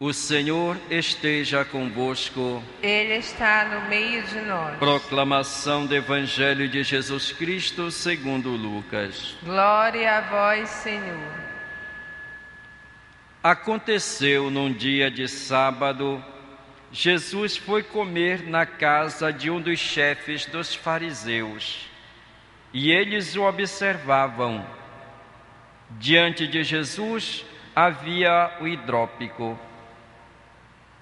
O Senhor esteja convosco. Ele está no meio de nós. Proclamação do Evangelho de Jesus Cristo segundo Lucas. Glória a vós, Senhor. Aconteceu num dia de sábado, Jesus foi comer na casa de um dos chefes dos fariseus, e eles o observavam. Diante de Jesus havia o hidrópico.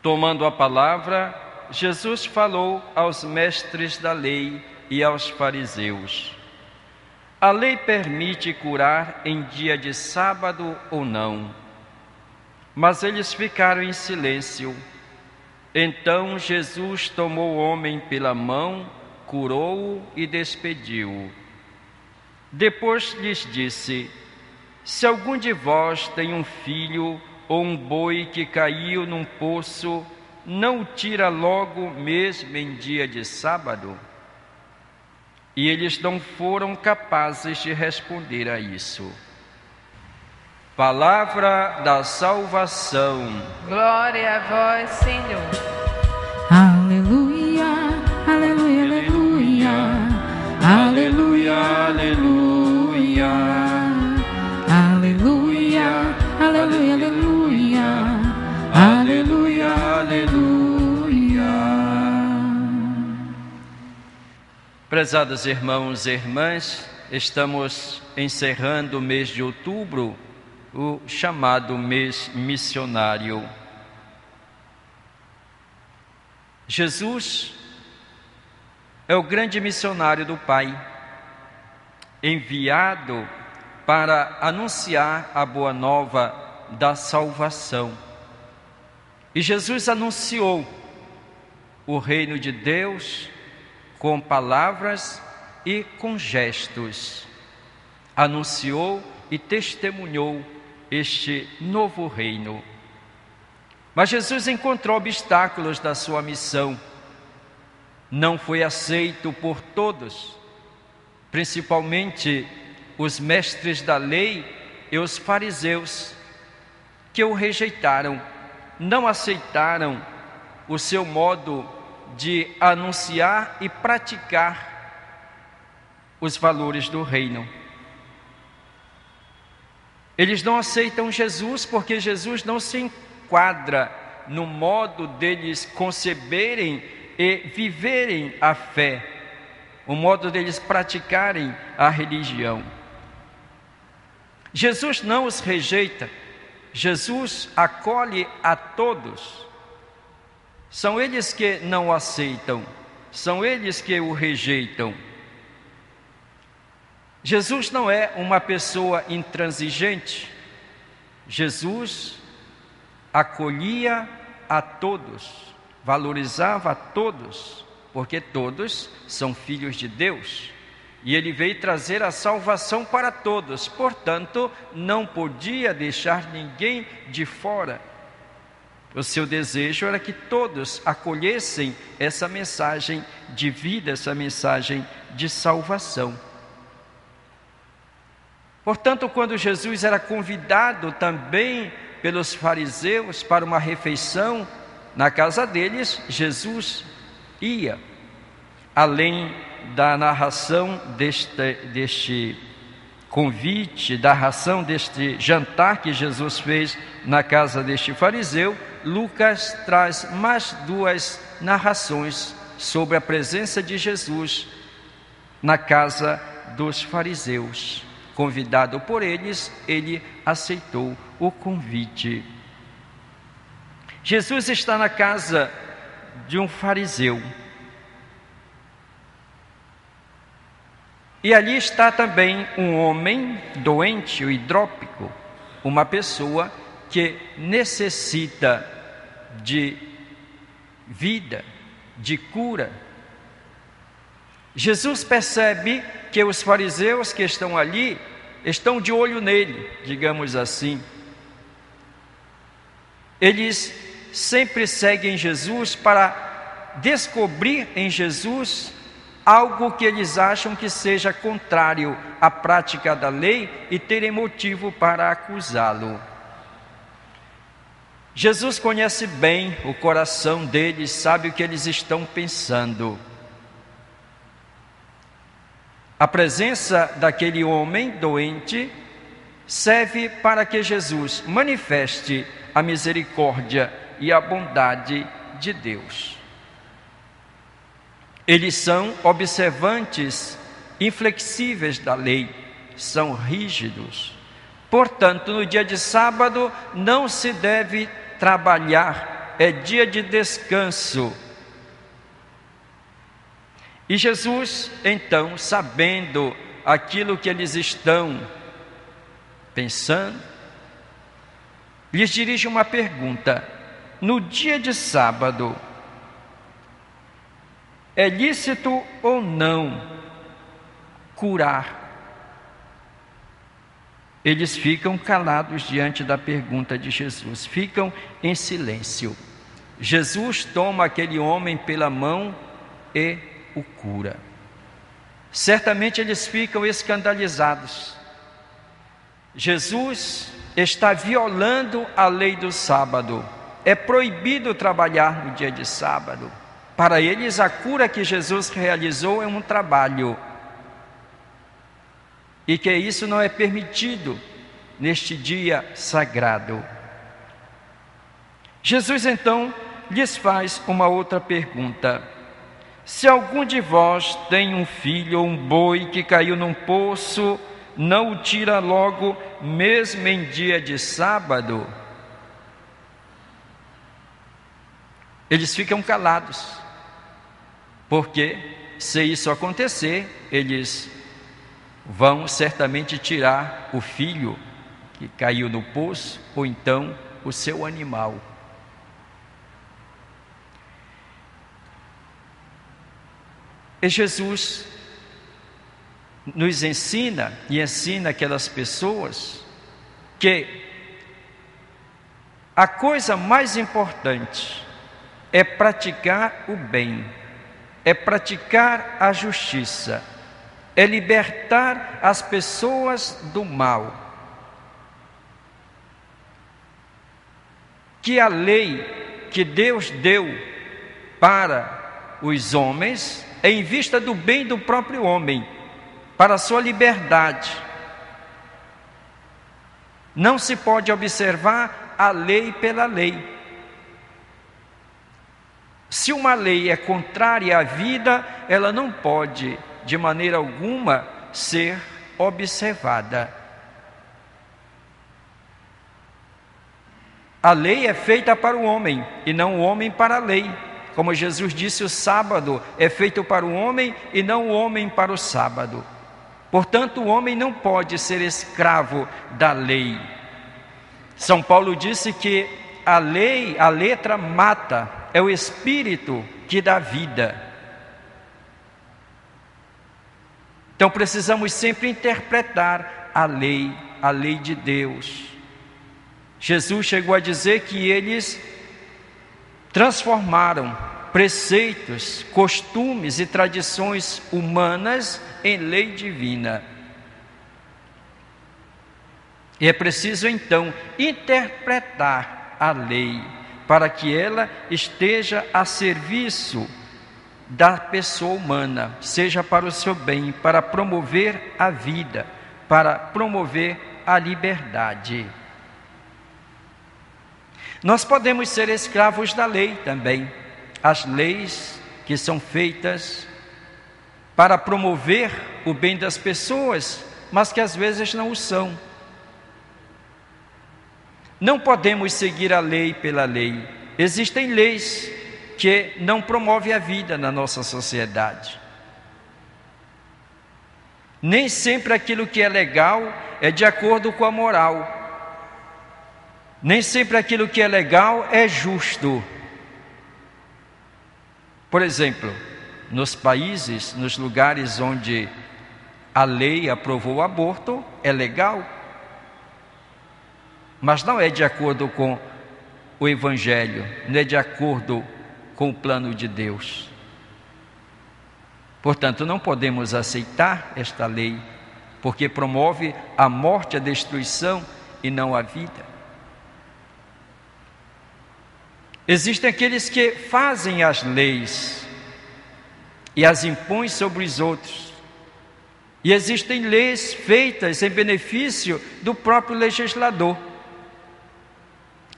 Tomando a palavra, Jesus falou aos mestres da lei e aos fariseus: a lei permite curar em dia de sábado ou não? Mas eles ficaram em silêncio. Então Jesus tomou o homem pela mão, curou-o e despediu-o. Depois lhes disse: se algum de vós tem um filho ou um boi que caiu num poço, não o tira logo mesmo em dia de sábado? E eles não foram capazes de responder a isso. Palavra da salvação. Glória a vós, Senhor. Aleluia, aleluia, aleluia, aleluia, aleluia, aleluia, aleluia, aleluia, aleluia, aleluia. Prezados irmãos e irmãs, estamos encerrando o mês de outubro, o chamado mês missionário. Jesus é o grande missionário do Pai, enviado para anunciar a boa nova da salvação. E Jesus anunciou o reino de Deus com palavras e com gestos. Anunciou e testemunhou este novo reino. Mas Jesus encontrou obstáculos da sua missão. Não foi aceito por todos, principalmente os mestres da lei e os fariseus, que o rejeitaram, não aceitaram o seu modo de anunciar e praticar os valores do reino. Eles não aceitam Jesus porque Jesus não se enquadra no modo deles conceberem e viverem a fé, o modo deles praticarem a religião. Jesus não os rejeita, Jesus acolhe a todos. São eles que não o aceitam, são eles que o rejeitam. Jesus não é uma pessoa intransigente. Jesus acolhia a todos, valorizava a todos, porque todos são filhos de Deus. E Ele veio trazer a salvação para todos, portanto, não podia deixar ninguém de fora. O seu desejo era que todos acolhessem essa mensagem de vida, essa mensagem de salvação. Portanto, quando Jesus era convidado também pelos fariseus para uma refeição na casa deles, Jesus ia. Além da narração deste convite, da narração deste jantar que Jesus fez na casa deste fariseu, Lucas traz mais duas narrações sobre a presença de Jesus na casa dos fariseus. Convidado por eles, ele aceitou o convite. Jesus está na casa de um fariseu. E ali está também um homem doente, o hidrópico, uma pessoa que necessita de vida, de cura. Jesus percebe que os fariseus que estão ali estão de olho nele, digamos assim. Eles sempre seguem Jesus para descobrir em Jesus algo que eles acham que seja contrário à prática da lei e terem motivo para acusá-lo. Jesus conhece bem o coração deles, sabe o que eles estão pensando. A presença daquele homem doente serve para que Jesus manifeste a misericórdia e a bondade de Deus. Eles são observantes, inflexíveis da lei, são rígidos. Portanto, no dia de sábado não se deve trabalhar, é dia de descanso. E Jesus, então, sabendo aquilo que eles estão pensando, lhes dirige uma pergunta: no dia de sábado, é lícito ou não curar? Eles ficam calados diante da pergunta de Jesus, ficam em silêncio. Jesus toma aquele homem pela mão e o cura. Certamente eles ficam escandalizados. Jesus está violando a lei do sábado. É proibido trabalhar no dia de sábado. Para eles, a cura que Jesus realizou é um trabalho, e que isso não é permitido neste dia sagrado. Jesus então lhes faz uma outra pergunta: se algum de vós tem um filho ou um boi que caiu num poço, não o tira logo, mesmo em dia de sábado? Eles ficam calados, porque se isso acontecer, eles vão certamente tirar o filho que caiu no poço, ou então o seu animal. E Jesus nos ensina e ensina aquelas pessoas que a coisa mais importante é praticar o bem, é praticar a justiça, é libertar as pessoas do mal. Que a lei que Deus deu para os homens é em vista do bem do próprio homem, para a sua liberdade. Não se pode observar a lei pela lei. Se uma lei é contrária à vida, ela não pode, de maneira alguma, ser observada. A lei é feita para o homem e não o homem para a lei. Como Jesus disse, o sábado é feito para o homem e não o homem para o sábado. Portanto, o homem não pode ser escravo da lei. São Paulo disse que a lei, a letra mata, é o espírito que dá vida. Então precisamos sempre interpretar a lei de Deus. Jesus chegou a dizer que eles transformaram preceitos, costumes e tradições humanas em lei divina. E é preciso então interpretar a lei para que ela esteja a serviço da pessoa humana, seja para o seu bem, para promover a vida, para promover a liberdade. Nós podemos ser escravos da lei também. As leis que são feitas para promover o bem das pessoas, mas que às vezes não o são. Não podemos seguir a lei pela lei. Existem leis que não promovem a vida na nossa sociedade. Nem sempre aquilo que é legal é de acordo com a moral. Nem sempre aquilo que é legal é justo. Por exemplo, nos países, nos lugares onde a lei aprovou o aborto, é legal, mas não é de acordo com o Evangelho, não é de acordo com o plano de Deus. Portanto, não podemos aceitar esta lei, porque promove a morte, a destruição e não a vida. Existem aqueles que fazem as leis e as impõem sobre os outros. E existem leis feitas em benefício do próprio legislador.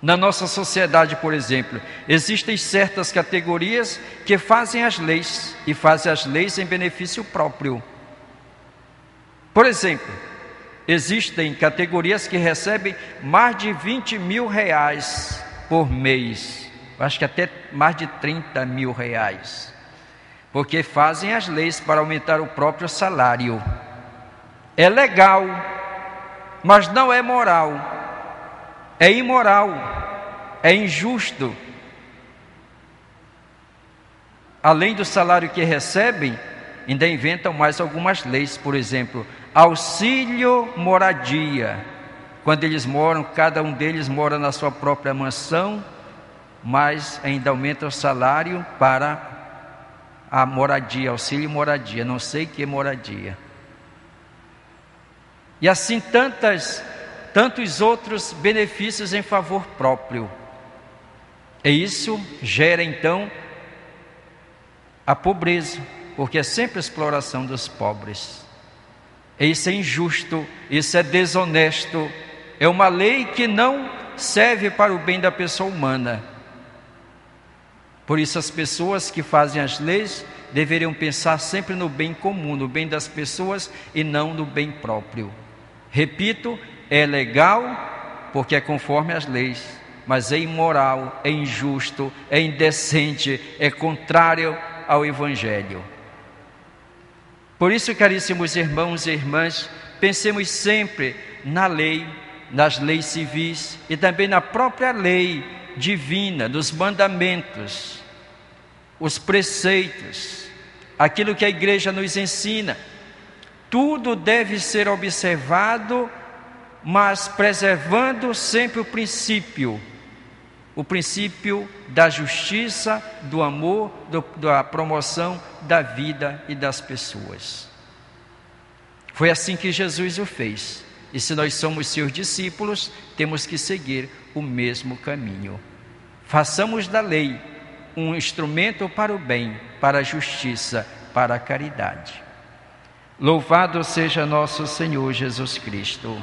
Na nossa sociedade, por exemplo, existem certas categorias que fazem as leis e fazem as leis em benefício próprio. Por exemplo, existem categorias que recebem mais de 20 mil reais por mês. Acho que até mais de 30 mil reais. Porque fazem as leis para aumentar o próprio salário. É legal, mas não é moral. É imoral, é injusto. Além do salário que recebem, ainda inventam mais algumas leis. Por exemplo, auxílio moradia. Quando eles moram, cada um deles mora na sua própria mansão, mas ainda aumenta o salário para a moradia, auxílio moradia, não sei que moradia. E assim tantos outros benefícios em favor próprio. E isso gera então a pobreza, porque é sempre a exploração dos pobres. E isso é injusto, isso é desonesto, é uma lei que não serve para o bem da pessoa humana. Por isso as pessoas que fazem as leis deveriam pensar sempre no bem comum, no bem das pessoas e não no bem próprio. Repito, é legal porque é conforme as leis, mas é imoral, é injusto, é indecente, é contrário ao Evangelho. Por isso, caríssimos irmãos e irmãs, pensemos sempre na lei, nas leis civis e também na própria lei divina, nos mandamentos, os preceitos, aquilo que a igreja nos ensina. Tudo deve ser observado, mas preservando sempre o princípio da justiça, do amor, da promoção da vida e das pessoas. Foi assim que Jesus o fez. E se nós somos seus discípulos, temos que seguir o mesmo caminho. Façamos da lei um instrumento para o bem, para a justiça, para a caridade. Louvado seja nosso Senhor Jesus Cristo.